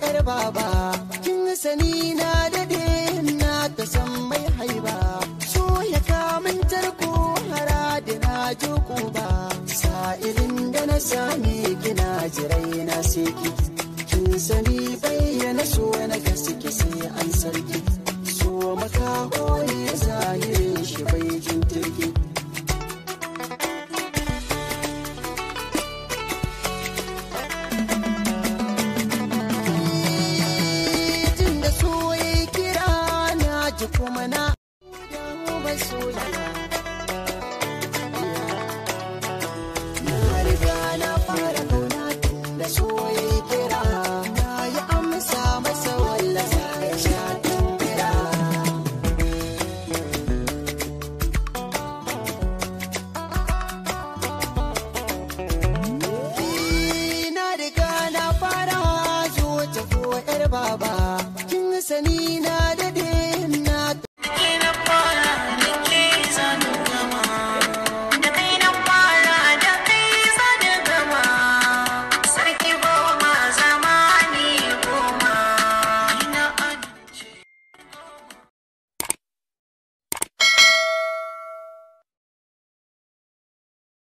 'yar baba, kin sani na dade na ta san mai haiba, so ya kamun tarko hara da na joko ba, sa'ilin da na sami kina jirai na seki, kin sani bayyana so na gaske sai an sarki, so makaho ne zahirin shi bai jin turki. Kuma na dawo ba soyayya, na riga na fara kauna tun da soyayya kira, na yi amsa masa wallasa ya sha tumbira. Na riga na fara zo ta ko 'yar baba, kin sani na